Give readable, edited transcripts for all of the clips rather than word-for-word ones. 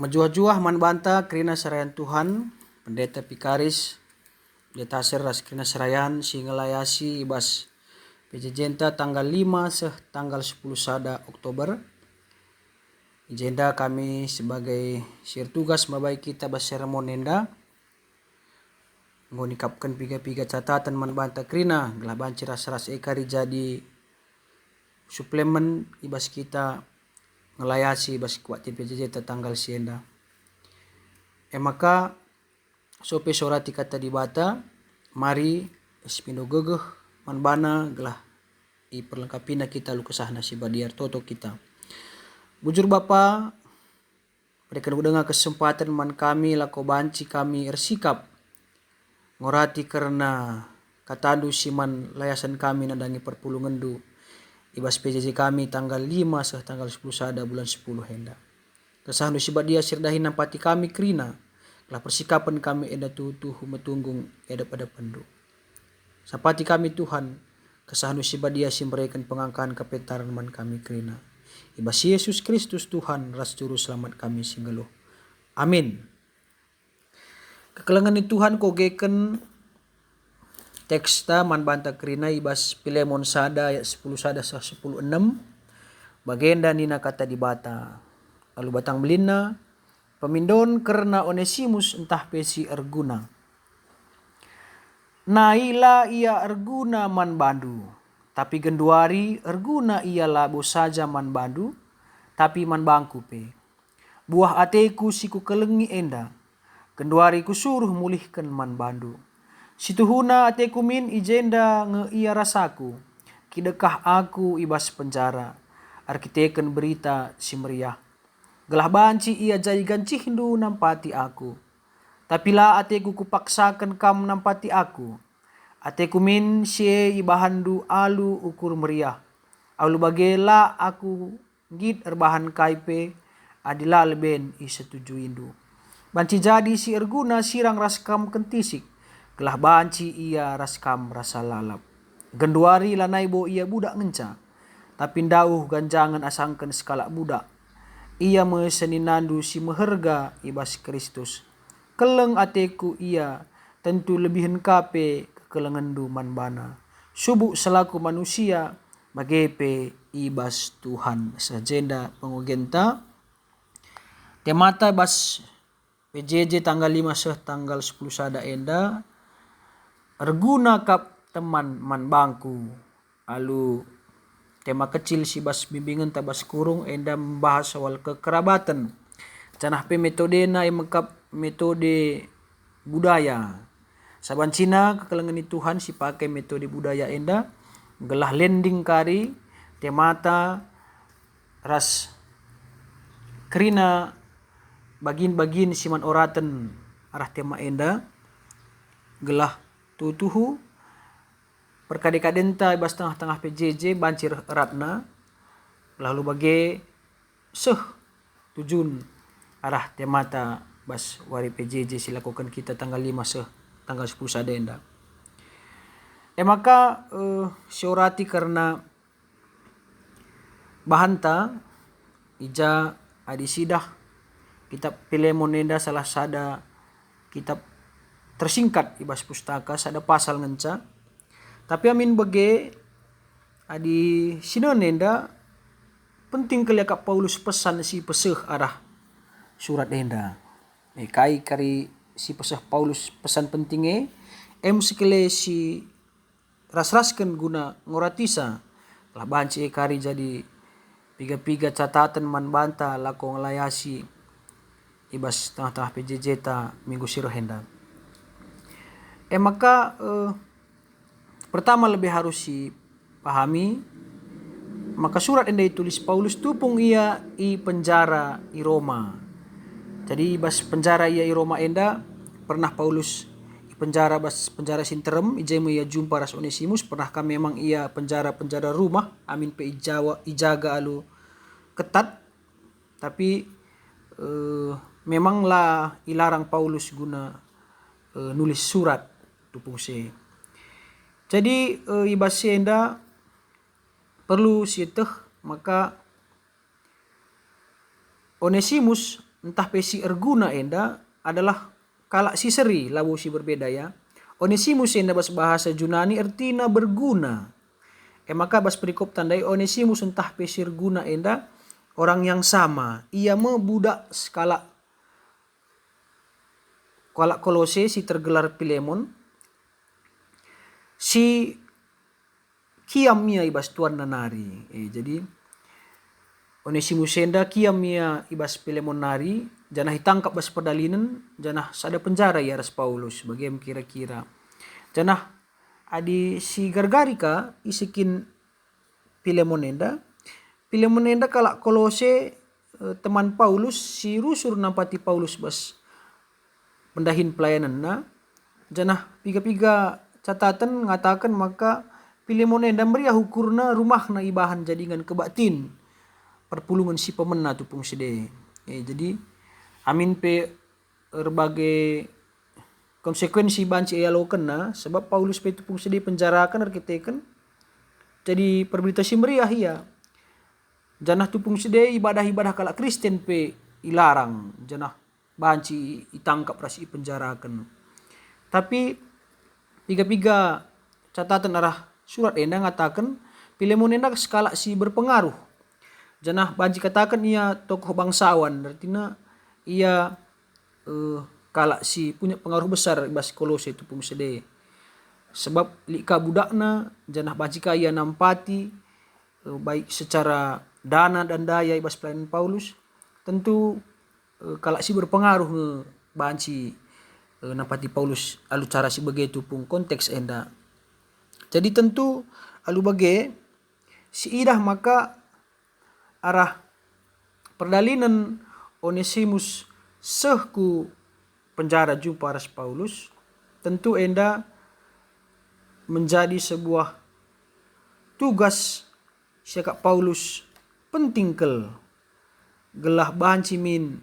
Majuah-juah man banta kerina serayan Tuhan, pendeta Pikaris, pendeta Aser ras kerina serayan singelayasi ibas pejejenta tanggal 5 tanggal 10 sada Oktober. Agenda kami sebagai sir tugas mabai kita bas seremonenda ngonikapkan piga-piga catatan man banta kerina gelah banci ras-ras ekari jadi suplemen ibas kita ngelayasi bas kuat pejejenta tanggal sienda. Maka sope sorati kata di bata mari espindo gegeh man bana gelah i perlengkapina kita lukasahna si badiar toto kita. Bujur Bapa, berikan udanga kesempatan man kami lako banci kami ersikap ngorati karena katandu siman layasan kami nadangi perpulungandu ibas PJJ kami tanggal 5 tanggal 10 sada bulan 10 henda. Kesahandu sibat dia sirdahi nampati kami kerina lah persikapan kami eda tuh metunggung eda pada pendu. Sapati kami Tuhan kesahandu sibat dia simberikan pengangkaan kepetaran man kami kerina. Ibas Yesus Kristus Tuhan ras juru selamat kami singgeluh. Amin. Kekelengan ni Tuhan kogeken teksta man banta kerina ibas Pilemon sada ayat 10 sada 10:6 bagenda nina kata di bata. Lalu batang belina pemindon karena Onesimus entah pesi erguna. Naila ia erguna man bandu. Tapi genduari erguna ia labo saja man bandu. Tapi man bangku pe. Buah ateku siku kelengi enda. Genduari ku suruh mulihkan man bandu. Situhuna ateku min ijenda nge ia rasaku. Kidekah aku ibas penjara. Arkiteken berita si meriah. Gelah banci ia jadi gancihindu nampati aku. Tapi lah ateku kupaksakan kam nampati aku. Ateku min sie ibahandu alu ukur meriah. Alu bagela aku git erbahan kaipe adila leben isetujuindu. Banci jadi si erguna sirang raskam kentisik. Gelah banci ia raskam rasa lalap. Genduari lanaibo ia budak ngenca. Tapi ndauh ganjangan asangkan sekalak budak. Ia meseninandu si meherga ibas Kristus. Keleng ateku ia tentu lebih hengkape kekelengandu man bana. Subuk selaku manusia bagepe ibas Tuhan. Sajenda pengugenta. Temata bas PJJ tanggal 5 tanggal 10 sada enda. Erguna kap teman man bangku. Alu tema kecil si bas bimbingan tabas kurung enda membahas soal kekerabatan. Canah pe metode na yang mengkap metode budaya. Saban Cina kekelengan ni Tuhan si pakai metode budaya enda. Gelah landing kari temata ras kerina bagin-bagin siman oraten arah tema enda. Gelah tutuhu perkadekadenta bas tengah-tengah PJJ bancir ratna lalu bage tujun arah temata bas wari PJJ silakukan kita tanggal 5 tanggal 10 sadenda. Maka siorati karena bahanta ija adisidah kitab Pilemon enda salah sada kitab tersingkat ibas pustaka sada pasal ngenca. Tapi amin bage adi sinonenda penting kali kak Paulus pesan si peseh arah surat enda. Kai kari si peseh Paulus pesan pentingnya sekele si ras-raskan guna ngoratisa. Lah banci kari jadi piga-piga catatan man banta lako ngelayasi ibas tengah-tengah PJJ ta minggu siro henda. Maka pertama lebih harus pahami maka surat enda ditulis Paulus tupung ia i penjara i Roma. Jadi bas penjara ia i Roma enda pernah Paulus i penjara bas penjara sinterem ijemu ia jumpa ras Onesimus pernah kami memang ia penjara rumah amin pe ijaga alu ketat tapi memanglah ilarang Paulus guna nulis surat tupung se. Jadi ibas enda perlu sieteh maka Onesimus entah pesi erguna enda adalah kalak si seri labu si berbeda ya. Onesimus enda bahasa Yunani artinya berguna. Maka bas perikop tandai Onesimus entah pesi erguna enda orang yang sama. Ia budak skala Kolose si tergelar Pilemon si kiamia ibas tuan nanari. Jadi Onesimus enda kiamia ibas Pilemon nari janah hitangkap bas pedalinan janah sada penjara ya ras Paulus bagaimana kira-kira janah adi si Gargarika isikin Pilemon enda kalak Kolose teman Paulus si rusur nampati Paulus bas pendahin pelayanan na janah piga-piga catatan ngatakan maka Pilemon enda meriah ukurna rumah na ibahan jadingan kebatin perpulungan si pemena tupung sede. Jadi amin pe berbagai konsekuensi banci ealokan na sebab Paulus pe tupung sede penjarakan arkiteken jadi perberita si meriah ia janah tupung sede ibadah-ibadah kalak Kristen pe ilarang janah banci itangkap rasi penjarakan. Tapi piga-piga catatan arah surat enda ngatakan Pilemon enda skala si berpengaruh. Janah banci katakan ia tokoh bangsawan artinya ia kalak si punya pengaruh besar bas Kolose itu pun sede. Sebab lika budakna janah banci ia nampati baik secara dana dan daya ibas pelayanan Paulus tentu kalak si berpengaruh nge banci nampati Paulus alu cara si begitu pun konteks enda. Jadi tentu alu bage si idah maka arah perdalinan Onesimus sehku penjara jumpa ras Paulus tentu enda menjadi sebuah tugas siakak Paulus penting kel gelah banci min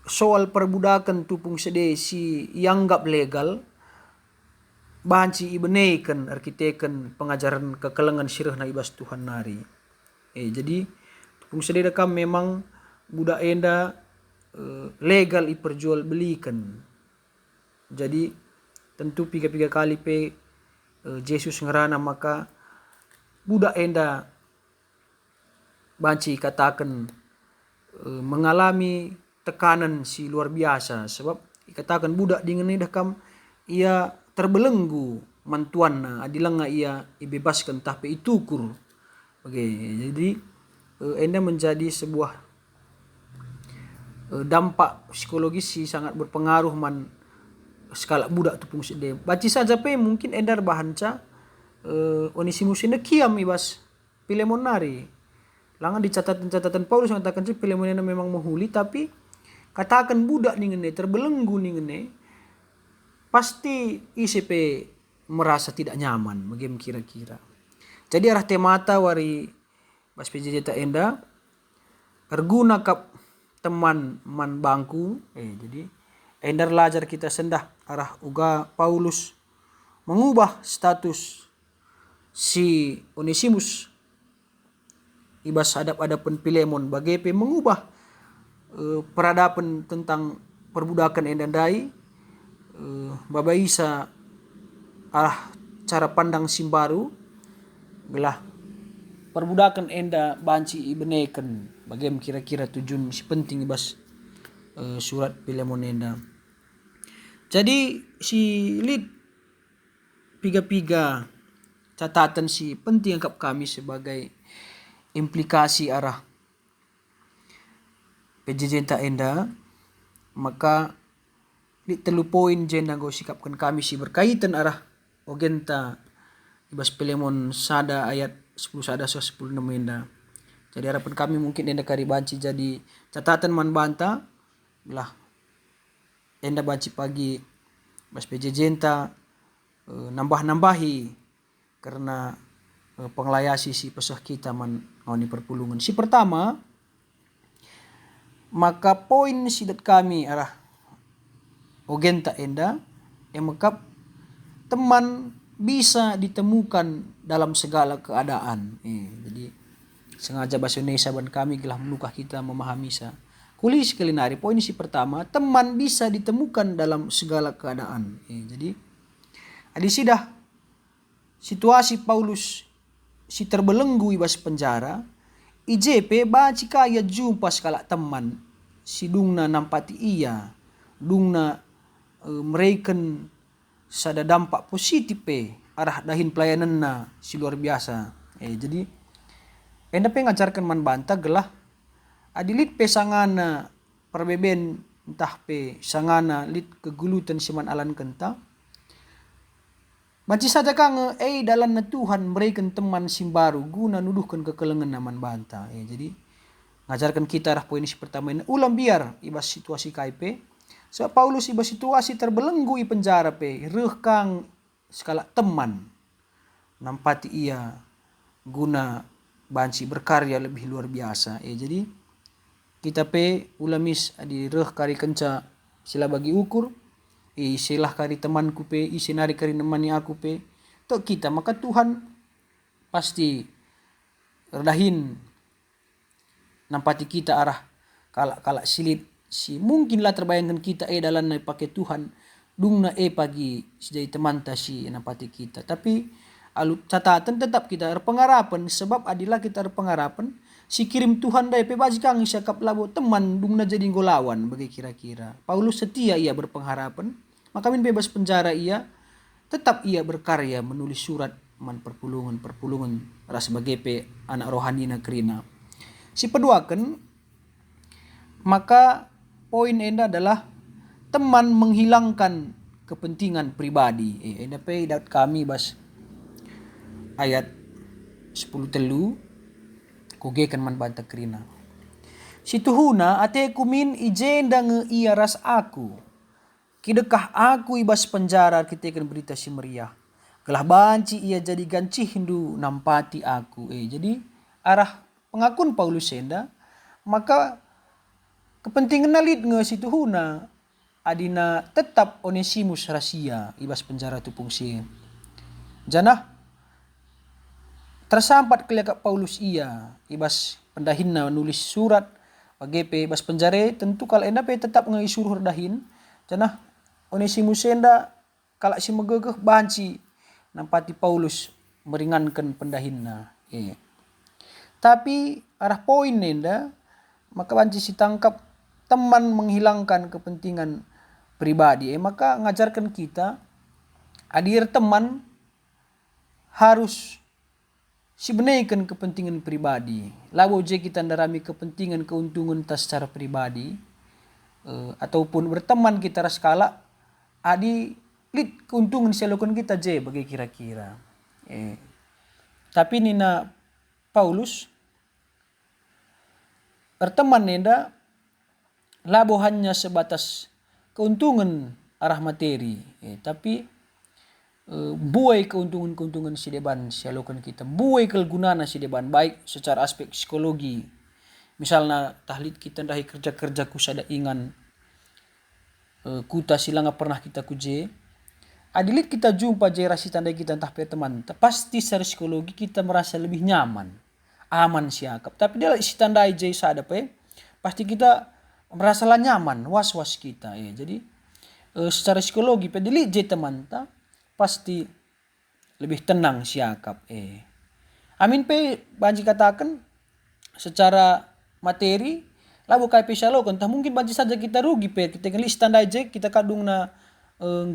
soal perbudakan tupung sede si yanggap legal banci ibeneikan arkiteken pengajaran kekelengan sirah na ibas Tuhan nari. Jadi tupung sede dekam memang budak enda legal iperjual belikan. Jadi tentu piga-piga kali pe Yesus ngerana maka budak enda banci katakan mengalami tekanan si luar biasa sebab dikatakan budak dengan ini dekam ia terbelenggu mantuan adilanga ia ibebaskan tapi itukur. Jadi enda menjadi sebuah dampak psikologis si sangat berpengaruh man skala budak tupung sede. Baci saja pe mungkin endar bahanca Onesimus enda kiam ibas Pilemon nari. Langan di catatan Paulus mengatakan Pilemon enda memang menghuli tapi katakan budak ningene terbelenggu ningene pasti ICP merasa tidak nyaman bagaimana kira-kira. Jadi arah temata wari bas PJJ enda erguna kap teman man bangku jadi endar lajar kita sendah arah uga Paulus mengubah status si Onesimus ibas hadap-hadapan Pilemon bagai mengubah peradaban tentang perbudakan enda dai Baba Isa arah cara pandang simbaru gelah perbudakan enda banci ibeneken bagaimana kira-kira tujuan si penting ibas surat Pilemon enda. Jadi si lid piga-piga catatan si penting angkap kami sebagai implikasi arah PJJ enda maka di telu poin jenda go sikapkan kami si berkaitan arah ogenta ibas Pilemon sada ayat 10 sada 10 enda. Jadi harapan kami mungkin enda kari banci jadi catatan man banta lah enda banci pagi bas PJJ nambah-nambahi karena penglayasi si pesah kita man ngoni perpulungan. Si pertama maka poin sidat kami arah ogenta enda maka teman bisa ditemukan dalam segala keadaan. Jadi sengaja bahasa Indonesia ban kami gelah melukah kita memahami sa Huli sekali nari, poin si pertama, teman bisa ditemukan dalam segala keadaan. Jadi adi sidah situasi Paulus si terbelenggu ibas penjara, IJP baci kaya jumpa sekala teman si dungna nampati iya, dungna mereken sada dampak positif arah dahin pelayanan na si luar biasa. Jadi enda ngajarkan man banta gelah adilit pe sangana perbeben entah pe sangana lit kegulutan siman alan kenta. Manci saja kang dalam na Tuhan mereka teman simbaru guna nuduhkan kekelengan naman banta. Jadi ngajarkan kita arah poin si pertama ini ulam biar ibas situasi KIP. So Paulus ibas situasi terbelenggu i penjara reh kang skala teman nampati ia guna banci berkarya lebih luar biasa. Jadi kita ulamis di reh kari kenca sila bagi ukur. Isilah kari temanku isinari kari nemani aku tok kita, maka Tuhan pasti redahin nampati kita arah kalak silit si mungkinlah terbayangkan kita dalam pakai Tuhan dungna pagi sejai teman si nampati kita, tapi alu catatan tetap kita pengharapan sebab adilah kita pengharapan si kirim Tuhan dai baji kang siakap labo teman dungna jadi ngolawan bagi kira-kira. Paulus setia ia berpengharapan, maka min bebas penjara ia tetap ia berkarya menulis surat man perpulungan ras sebagai anak rohani na kerina. Si peduakan maka poin enda adalah teman menghilangkan kepentingan pribadi. Enda dapat kami bas ayat 10 telu kugekan man banta kerina. Situhuna ate kumin ijenda nge ia ras aku. Kidekah aku ibas penjara kitekan berita si meriah. Gelah banci ia jadi ganci hindu nampati aku. Jadi arah pengakun Paulus enda maka kepentingan nalit nge situhuna adina tetap Onesimus rahasia ibas penjara tupung si. Janah tersampat kelihatan Paulus ia ibas pendahinna nulis surat bagepe ibas penjara tentu kalau enda tetap ngisuruh dahin. Janah Onesimus enda kalak si megegeh banci nampati Paulus meringankan pendahinna. Tapi arah poin enda maka banci si tangkap teman menghilangkan kepentingan pribadi. Maka ngajarkan kita adir teman harus si benaikan kepentingan pribadi. Labo je kita ndarami kepentingan keuntungan tas secara pribadi ataupun berteman kita raskala adi lit keuntungan silakan kita je bagi kira-kira. Tapi nina Paulus berteman nenda labo hanya sebatas keuntungan arah materi, tapi buai keuntungan si deban silakan kita, buai kegunaan si deban baik secara aspek psikologi. Misalnya tahlit kita dahi kerja kusada ingan kuta silang pernah kita kuje adilit kita jumpa jerasi tandai kita entah teman pasti secara psikologi kita merasa lebih nyaman aman siakap, tapi dia si tandai je sada pasti kita merasa lah nyaman was-was kita. Jadi secara psikologi pedilit je teman pasti lebih tenang siakap. Amin banji katakan secara materi labu kai pesalo kan mungkin banci saja kita rugi kita ngelis tandai je kita kadung na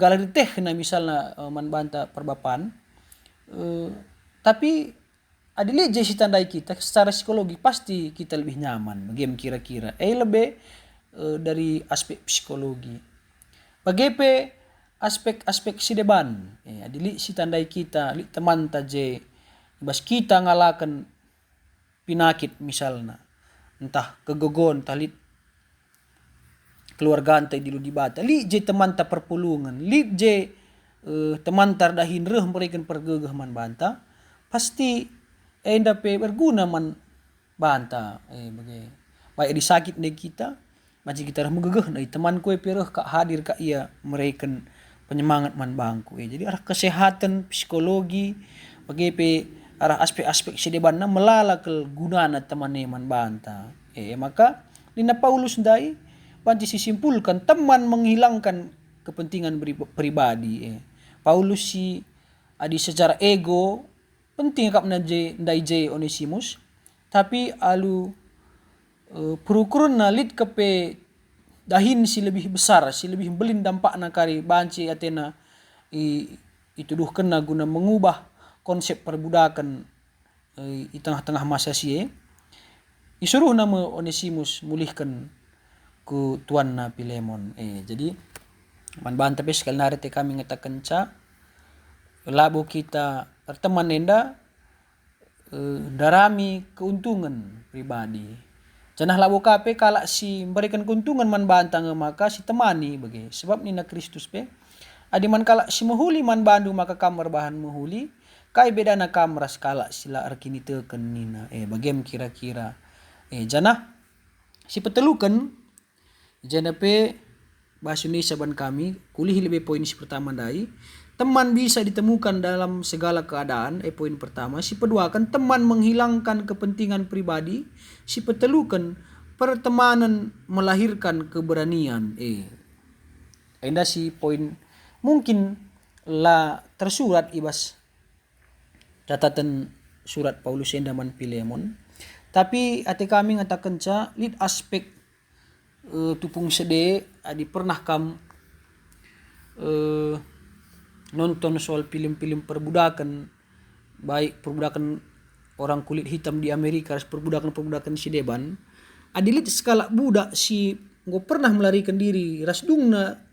galeri teh na misalnya man banta perbapan tapi adili je si tandai kita secara psikologi pasti kita lebih nyaman bagaimana kira-kira lebih dari aspek psikologi bagaimana aspek si deban adili si tandai kita li teman taje bas kita ngalakan pinakit misalnya entah kegogon talit keluarga antai di bata li je teman ta perpulungan li je teman tardahin reh mereka pergegeh man banta pasti enda berguna man banta baik disakit ne kita macam kita reh megegeh teman kue pereh kak hadir kak ia mereka penyemangat man bangku. Jadi arah kesehatan psikologi bagi arah aspek-aspek sedebanna melala ke gunana teman man banta. Maka Lina Paulus dai banci simpulkan teman menghilangkan kepentingan pribadi. Paulus si adi secara ego penting kap ndai je Onesimus, tapi alu perukurun na lid kepe dahin si lebih besar, si lebih belin dampak na kari banci Athena ituduhkan na guna mengubah konsep perbudakan di tengah-tengah masa sie. Isuruh nama Onesimus mulihkan ku tuan na Pilemon. Jadi man tapi sekali nari te kami ngatakan ca labo kita perteman enda darami keuntungan pribadi. Janah labo kape kalak si memberikan keuntungan man bantang maka si temani bagi sebab nina Kristus pe adi man kalak si mahuli man bandu maka kamar bahan mahuli kai beda na kamras kalak sila arkini teken nina bagem kira-kira janah si petelukan jana pe bahasa Indonesia ban kami kulih lebih poin si pertama dai teman bisa ditemukan dalam segala keadaan poin pertama. Si kedua kan teman menghilangkan kepentingan pribadi. Si petelukan pertemanan melahirkan keberanian. Enda si poin mungkin lah tersurat ibas catatan surat Paulus endaman Pilemon. Tapi ate kami ngatakan ca lid aspek tupung sede adi pernah kam nonton soal film-film perbudakan, baik perbudakan orang kulit hitam di Amerika, perbudakan si deban, adilit skala budak si ngo pernah melarikan diri, ras dungna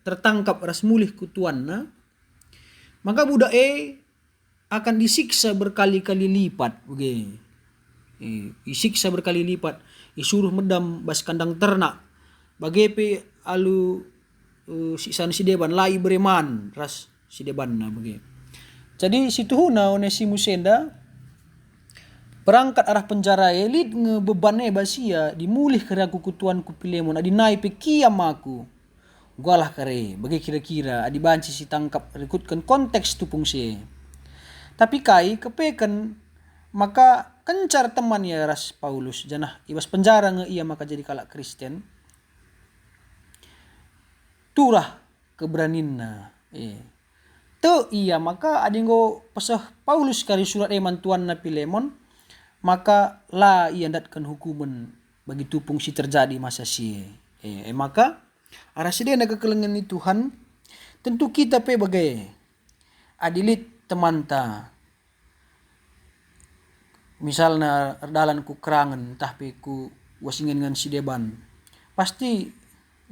tertangkap ras mulih kutuanna, maka budak akan disiksa berkali-kali lipat, begitu. Disiksa berkali lipat, disuruh medam bas kandang ternak, bagepe alu si deban lai bereman ras si deban na begitu. Jadi situ huna Onesimus enda perangkat arah penjara elit ngebeban basia dimulih kera kukutuan ku Pilemon adi nai pe kiam aku galah kare bagi kira-kira adi banci si tangkap rekutkan konteks tupung si. Tapi kai kepekan maka kencar teman ya ras Paulus janah ibas penjara nge ia maka jadi kalak Kristen turah keberanian iya maka adinggo pasah Paulus kari surat mantuan na Pilemon maka la ia datkan hukuman bagi tupung si terjadi masa si maka arah sedih na kekelengan ni Tuhan tentu kita pe bagai adilit temanta misalnya dalan ku kerangan entah pe ku wasingan ngan si deban pasti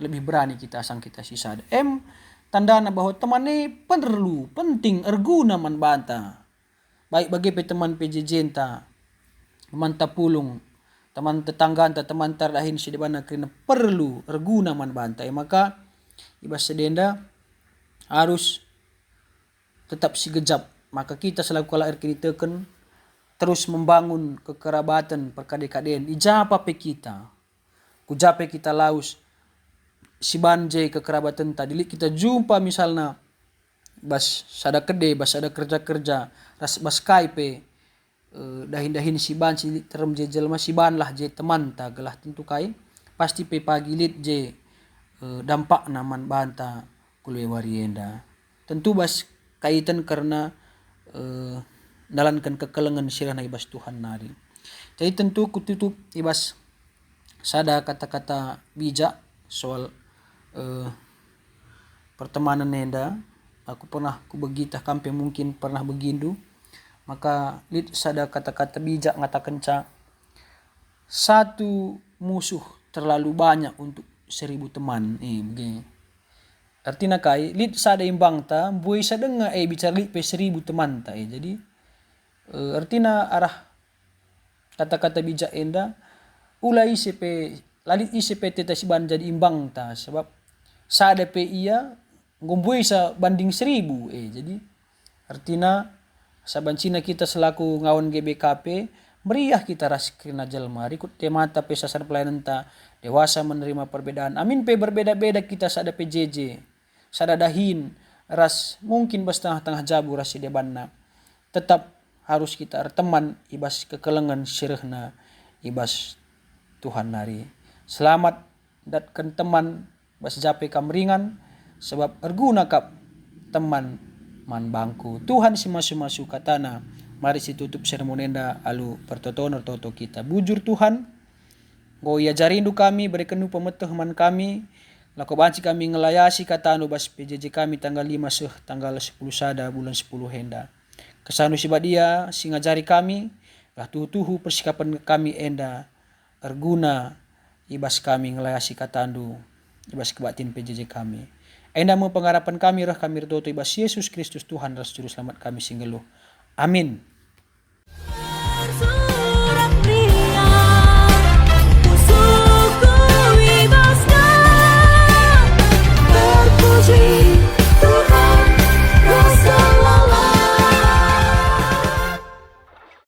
lebih berani kita asang kita sisa tandana bahwa teman ini perlu penting erguna man banta baik bagi pe teman PJJ teman tapulung teman tetangga teman terdahin si debana kerana perlu erguna man banta maka ibas sedenda harus tetap si gejap maka kita selaku kala erkini teken terus membangun kekerabatan perkadekaden ijapa pe kita kujape kita laus si banjai kekerabatan tadi kita jumpa misalnya bas sada kede bas ada kerja-kerja ras bas kaipe dahin-dahin si ban si terem je jelma si ban lah je teman ta gelah tentu kai pasti pe pagi lit je dampak naman banta kulwe warienda tentu bas kaitan karena dalankan kekelengan sirah na ibas Tuhan nari. Jadi tentu kututup ibas sada kata-kata bijak soal pertemanan nenda aku pernah begitah kampe mungkin pernah begindu maka lid sada kata-kata bijak ngatakan ca satu musuh terlalu banyak untuk 1000 teman begini artinya kai lid sada imbang ta buai sadenga bicara lid pe 1000 teman ta jadi artinya arah kata-kata bijak enda ulai sepe lalit ICP teta si ban jadi imbang ta sebab sada pe ia ngomboi sa banding 1000 jadi artinya saban Cina kita selaku ngawan GBKP meriah kita ras kena jalma rikut temata pe sasar pelayanan ta dewasa menerima perbedaan amin pe berbeda-beda kita sada PJJ sada dahin ras mungkin bas tengah-tengah jabu ras si debanna tetap harus kita teman ibas kekelengan sirehna ibas Tuhan nari Selamat datkan teman bas jape kam ringan sebab erguna kap teman man bangku. Tuhan si masu-masu katana. Mari si tutup sermon enda alu pertotono toto kita. Bujur Tuhan, go ia jarindu kami berikan pemeteh man kami. Lako banci kami ngelayasi katanu bas PJJ kami tanggal 5 tanggal 10 sada bulan 10 henda. Kesanu si badia si ngajari kami lah tuhu persikapan kami enda erguna ibas kami ngelayasi katandu ibas kebatin PJJ kami. Enda mau pengharapan kami roh kami redoto ibas Yesus Kristus Tuhan ras juru selamat kami singgeluh. Amin.